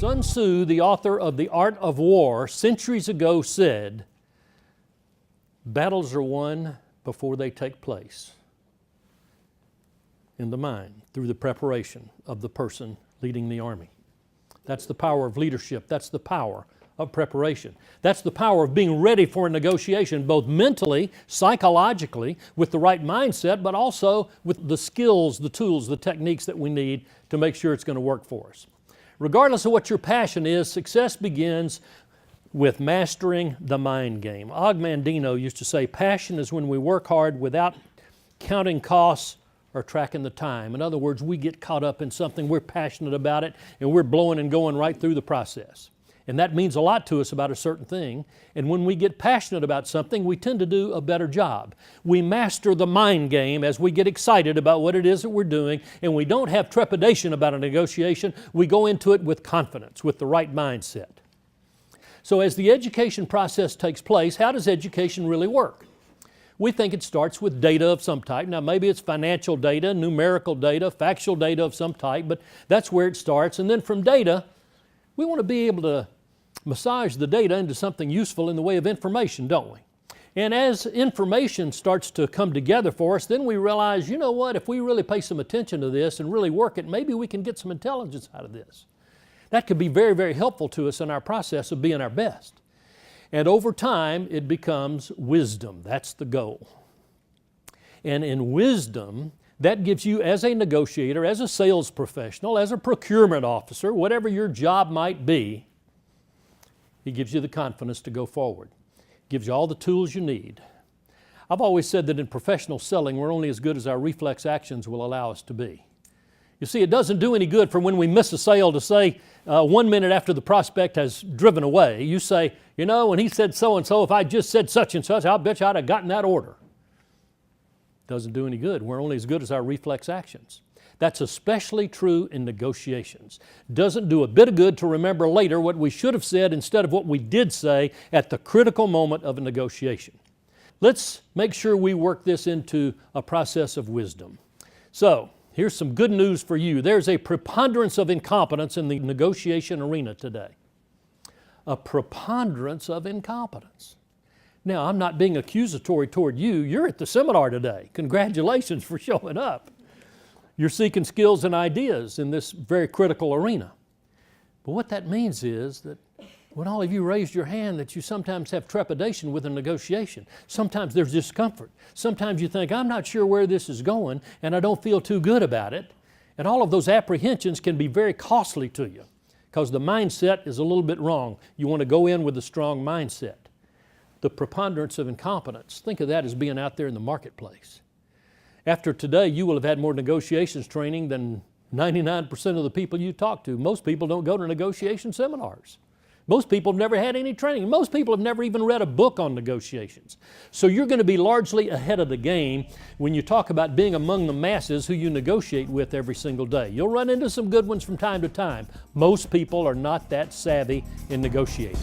Sun Tzu, the author of The Art of War, centuries ago said, battles are won before they take place in the mind through the preparation of the person leading the army. That's the power of leadership. That's the power of preparation. That's the power of being ready for a negotiation, both mentally, psychologically, with the right mindset, but also with the skills, the tools, the techniques that we need to make sure it's going to work for us. Regardless of what your passion is, success begins with mastering the mind game. Og Mandino used to say, passion is when we work hard without counting costs or tracking the time. In other words, we get caught up in something, we're passionate about it, and we're blowing and going right through the process. And that means a lot to us about a certain thing. And when we get passionate about something, we tend to do a better job. We master the mind game as we get excited about what it is that we're doing, and we don't have trepidation about a negotiation. We go into it with confidence, with the right mindset. So as the education process takes place, how does education really work? We think it starts with data of some type. Now maybe it's financial data, numerical data, factual data of some type, but that's where it starts. And then from data, we want to be able to massage the data into something useful in the way of information, don't we? And as information starts to come together for us, then we realize, you know what, if we really pay some attention to this and really work it, maybe we can get some intelligence out of this. That could be very, very helpful to us in our process of being our best. And over time, it becomes wisdom. That's the goal. And in wisdom, that gives you, as a negotiator, as a sales professional, as a procurement officer, whatever your job might be, it gives you the confidence to go forward. It gives you all the tools you need. I've always said that in professional selling, we're only as good as our reflex actions will allow us to be. You see, it doesn't do any good for when we miss a sale to say 1 minute after the prospect has driven away, you say, you know, when he said so-and-so, if I just said such and such, I'll bet you I'd have gotten that order. Doesn't do any good. We're only as good as our reflex actions. That's especially true in negotiations. Doesn't do a bit of good to remember later what we should have said instead of what we did say at the critical moment of a negotiation. Let's make sure we work this into a process of wisdom. So, here's some good news for you. There's a preponderance of incompetence in the negotiation arena today. A preponderance of incompetence. Now, I'm not being accusatory toward you. You're at the seminar today. Congratulations for showing up. You're seeking skills and ideas in this very critical arena. But what that means is that when all of you raised your hand, that you sometimes have trepidation with a negotiation. Sometimes there's discomfort. Sometimes you think, I'm not sure where this is going, and I don't feel too good about it. And all of those apprehensions can be very costly to you because the mindset is a little bit wrong. You want to go in with a strong mindset. The preponderance of incompetence, think of that as being out there in the marketplace. After today, you will have had more negotiations training than 99% of the people you talk to. Most people don't go to negotiation seminars. Most people have never had any training. Most people have never even read a book on negotiations. So you're going to be largely ahead of the game when you talk about being among the masses who you negotiate with every single day. You'll run into some good ones from time to time. Most people are not that savvy in negotiating.